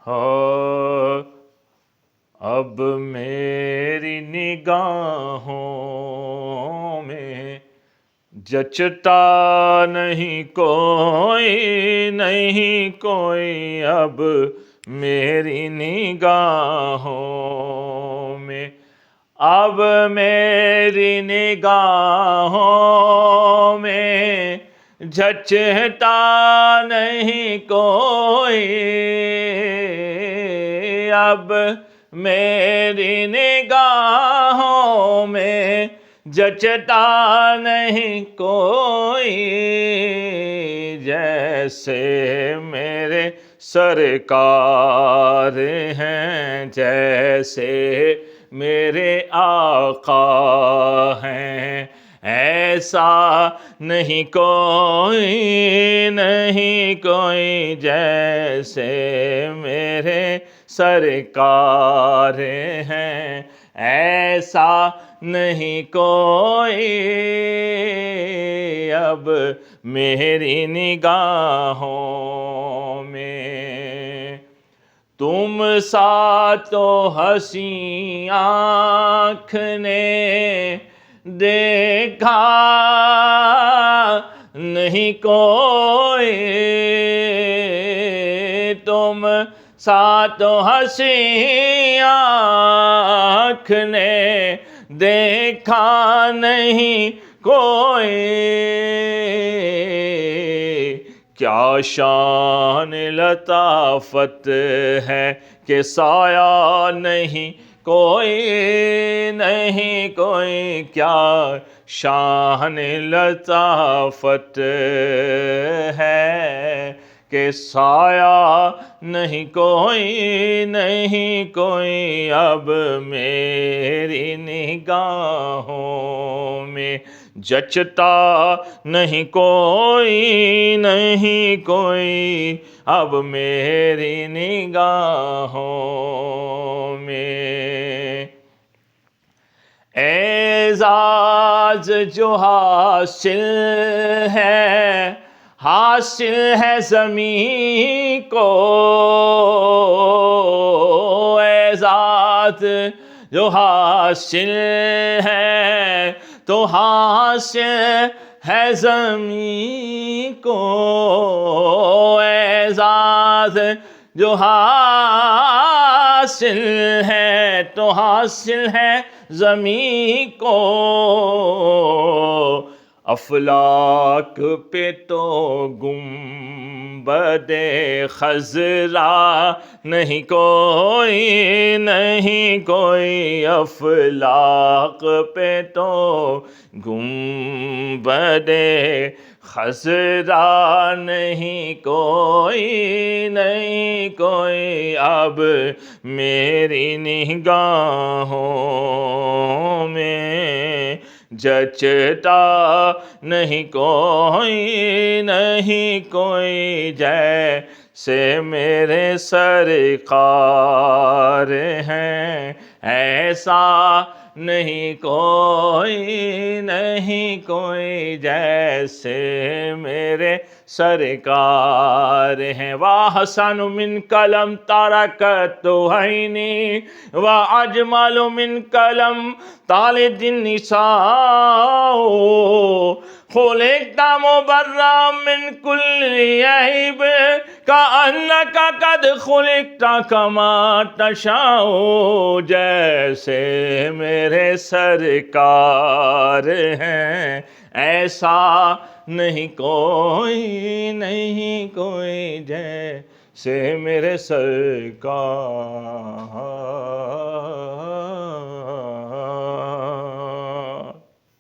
ہو اب میری نگاہوں میں جچتا نہیں کوئی، نہیں کوئی اب میری نگاہوں میں، اب میری نگاہوں میں جچتا نہیں کوئی، اب میری نگاہوں میں جچتا نہیں کوئی، جیسے میرے سرکار ہیں، جیسے میرے آقا ہیں، ایسا نہیں کوئی، نہیں کوئی جیسے میرے سرکار ہیں، ایسا نہیں کوئی اب میری نگاہوں میں، تم سا تو حسین آنکھ نے دیکھا نہیں کوئی، تم سا تو حسین آنکھ نے دیکھا نہیں کوئی، کیا شان لطافت ہے کہ سایہ نہیں کوئی، نہیں کوئی، کیا شان لطافت ہے کہ سایہ نہیں کوئی، نہیں کوئی اب میری نگاہوں میں جچتا نہیں کوئی، نہیں کوئی اب میری نگاہوں میں، اعزاز جو حاصل ہے، حاصل ہے زمین کو، اعزاز جو حاصل ہے تو حاصل ہے زمین کو، اعزاز جو حاصل ہے تو حاصل ہے زمین کو، افلاک پہ تو گنبد خضرا نہیں کوئی، نہیں کوئی، افلاک پہ تو گنبد خضرا نہیں کوئی، نہیں کوئی اب میری نگاہوں میں جچتا نہیں کوئی، نہیں کوئی جیسے میرے سرکار ہیں، ایسا نہیں کوئی، نہیں کوئی جیسے میرے سرکار ہیں، وَأَحْسَنُ مِنْكَ لَمْ تَرَكَتْ عَيْنِي وَأَجْمَلُ مِنْكَ لَمْ تَلِدِ النِّسَاءُ خُلِقْتَ مُبَرَّأً مِنْ كُلِّ عَيْبٍ كَأَنَّكَ قَدْ خُلِقْتَ كَمَا تَشَاءُ، جیسے میرے سرکار ہیں ایسا نہیں کوئی، نہیں کوئی جیسے میرے سرکار